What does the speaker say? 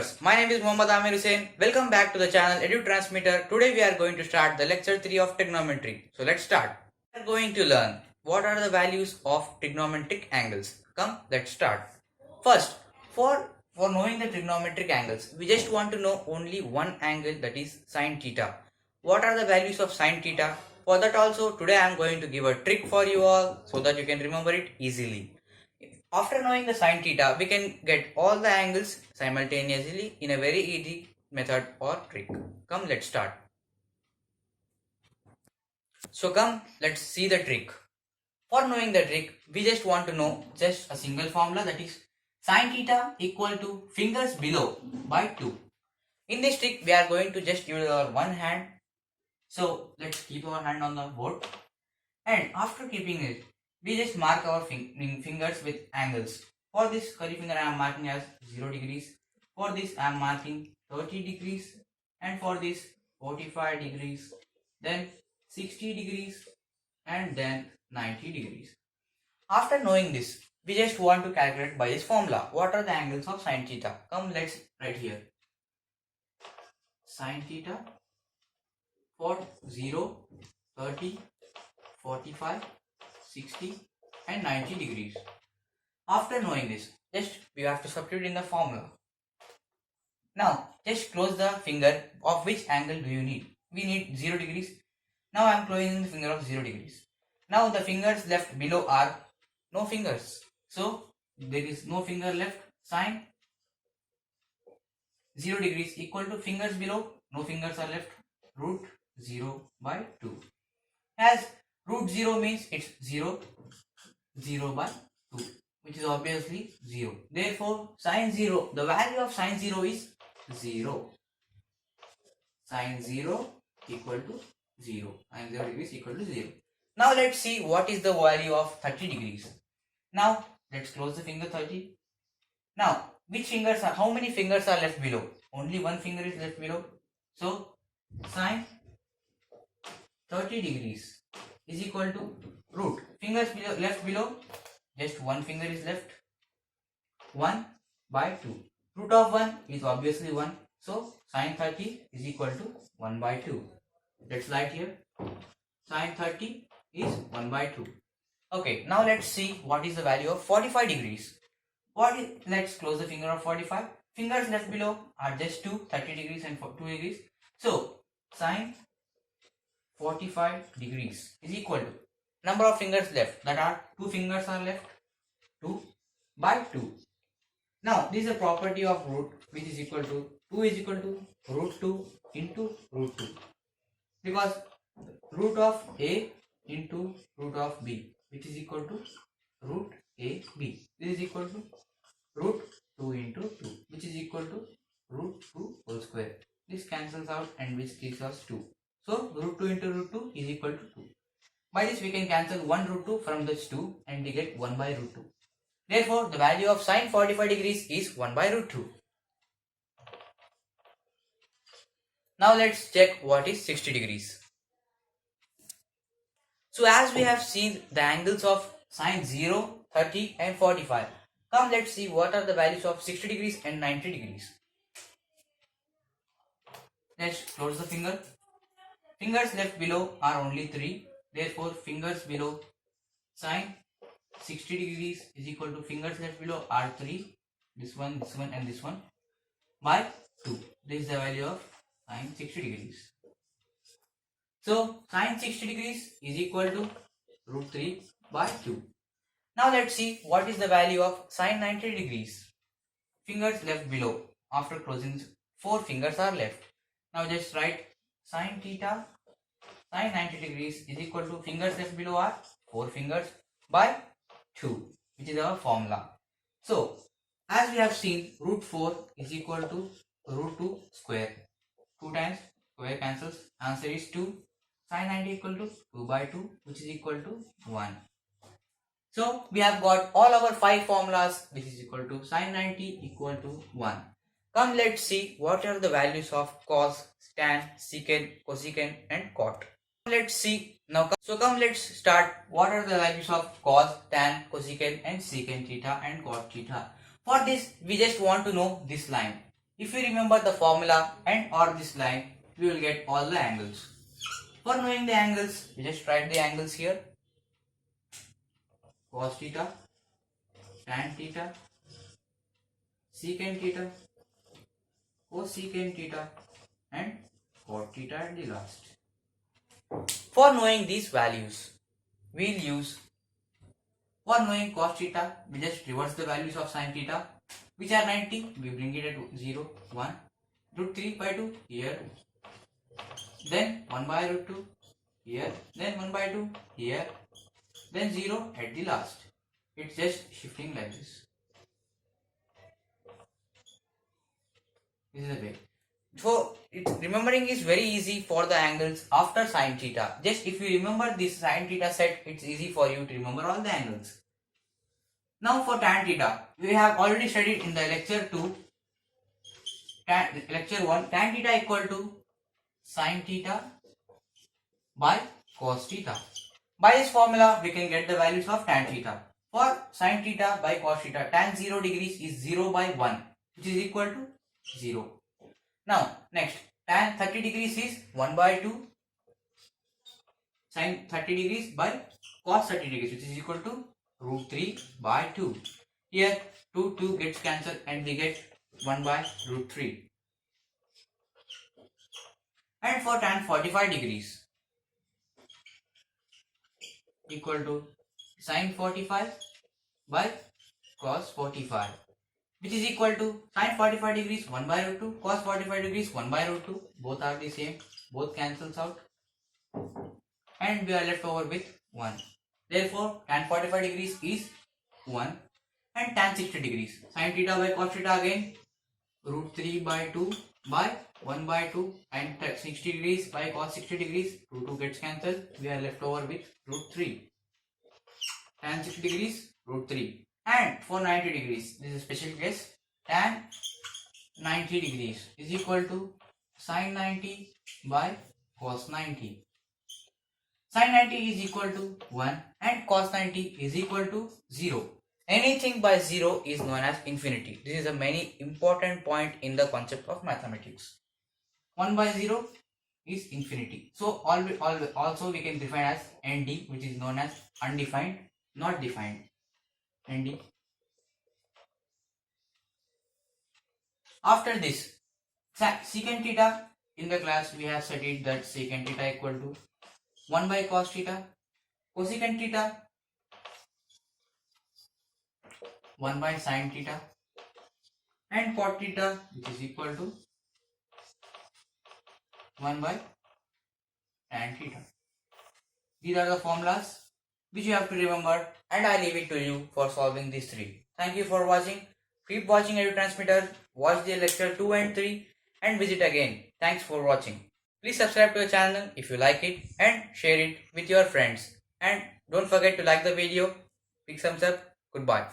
viewers, my name is Muhammad Amir Hussain. Welcome back to the channel Edu Transmitter. Today we are going to start the lecture 3 of trigonometry. So let's start. We are going to learn what are the values of trigonometric angles. Come, let's start. First, for knowing the trigonometric angles, we just want to know only one angle, that is sine theta. What are the values of sine theta? For that also, today I am going to give a trick for you all so that you can remember it easily. After knowing the sine theta, we can get all the angles simultaneously in a very easy method or trick. Come, let's start. So come, let's see the trick. For knowing the trick, we just want to know just a single formula, that is sine theta equal to fingers below by 2. In this trick, we are going to just use our one hand. So let's keep our hand on the board. And after keeping it, we just mark our fingers with angles. For this curly finger I am marking as 0 degrees. For this I am marking 30 degrees. And for this 45 degrees. Then 60 degrees. And then 90 degrees. After knowing this, we just want to calculate by this formula. What are the angles of sine theta? Come, let's write here. Sine theta for 0, 30, 45, 60 and 90 degrees. After knowing this, just we have to substitute in the formula. Now, just close the finger. Of which angle do you need? We need 0 degrees. Now I am closing the finger of 0 degrees. Now the fingers left below are no fingers. So there is no finger left. Sine 0 degrees equal to fingers below. No fingers are left. Root 0 by 2. As root 0 means it's 0, 0 by 2, which is obviously 0. Therefore, sine 0, the value of sine 0 is 0. Sine 0 equal to 0. Sine 0 degrees equal to 0. Now let's see what is the value of 30 degrees. Now let's close the finger 30. Now, how many fingers are left below? Only one finger is left below. So, sine 30 degrees is equal to root. Fingers left below, just one finger is left. 1 by 2. Root of 1 is obviously 1. So, sine 30 is equal to 1 by 2. Let's write here. Sine 30 is 1 by 2. Okay, now let's see what is the value of 45 degrees. Let's close the finger of 45. Fingers left below are just 2, 30 degrees and 2 degrees. So, sine 45 degrees is equal to number of fingers left, that are 2 fingers are left, 2 by 2. Now this is a property of root, which is equal to 2 is equal to root 2 into root 2, because root of a into root of b, which is equal to root a b. This is equal to root 2 into 2, which is equal to root 2 whole square. This cancels out and which gives us 2. So, root 2 into root 2 is equal to 2. By this we can cancel 1 root 2 from this 2 and we get 1 by root 2. Therefore, the value of sine 45 degrees is 1 by root 2. Now let's check what is 60 degrees. So as we have seen the angles of sine 0, 30 and 45. Come, let's see what are the values of 60 degrees and 90 degrees. Let's close the finger. Fingers left below are only 3. Therefore, fingers below sine 60 degrees is equal to fingers left below are 3. This one and this one by 2. This is the value of sine 60 degrees. So, sine 60 degrees is equal to root 3 by 2. Now let's see what is the value of sine 90 degrees. Fingers left below. After closing, 4 fingers are left. Now just write sine theta, sine 90 degrees is equal to fingers left below are 4 fingers by 2, which is our formula. So, as we have seen, root 4 is equal to root 2 square. 2 times square cancels. Answer is 2. Sine 90 equal to 2 by 2, which is equal to 1. So, we have got all our 5 formulas, which is equal to sine 90 equal to 1. Come, let's see what are the values of cos, tan, secant, cosecant and cot. Let's see now. So come, let's start. What are the values of cos, tan, cosecant and secant theta and cot theta? For this, we just want to know this line. If you remember the formula and or this line, we will get all the angles. For knowing the angles, we just write the angles here. Cos theta, tan theta, secant theta, cosecant theta and cot theta at the last. For knowing these values, we'll use, for knowing cos theta, we just reverse the values of sin theta, which are 90, we bring it at 0, 1, root 3 by 2 here, then 1 by root 2 here, then 1 by 2 here, then 0 at the last. It's just shifting like this. This is the way. So remembering is very easy for the angles after sin theta. Just if you remember this sin theta set, it's easy for you to remember all the angles. Now for tan theta, we have already studied in the lecture 2, lecture 1, tan theta equal to sin theta by cos theta. By this formula, we can get the values of tan theta. For sin theta by cos theta, tan 0 degrees is 0 by 1, which is equal to 0. Now, next, tan 30 degrees is 1 by 2, sin 30 degrees by cos 30 degrees, which is equal to root 3 by 2. Here, 2 gets cancelled and we get 1 by root 3. And for tan 45 degrees, equal to sin 45 by cos 45, which is equal to sin 45 degrees 1 by root 2, cos 45 degrees 1 by root 2, both are the same, both cancels out and we are left over with 1. Therefore, tan 45 degrees is 1 and tan 60 degrees, sin theta by cos theta again, root 3 by 2 by 1 by 2 and 60 degrees by cos 60 degrees, root 2 gets cancelled, we are left over with root 3. Tan 60 degrees, root 3. And for 90 degrees, this is a special case, tan 90 degrees is equal to sin 90 by cos 90. Sin 90 is equal to 1 and cos 90 is equal to 0. Anything by 0 is known as infinity. This is a very important point in the concept of mathematics. 1 by 0 is infinity. So also we can define as ND, which is known as undefined, not defined. ND. After this, secant theta, in the class we have studied that secant theta equal to 1 by cos theta, cosecant theta 1 by sin theta and cot theta, which is equal to 1 by tan theta. These are the formulas which you have to remember and I leave it to you for solving these three. Thank you for watching. Keep watching EduTransmitter, watch the lecture 2 and 3 and visit again. Thanks for watching. Please subscribe to the channel if you like it and share it with your friends. And don't forget to like the video. Big thumbs up. Goodbye.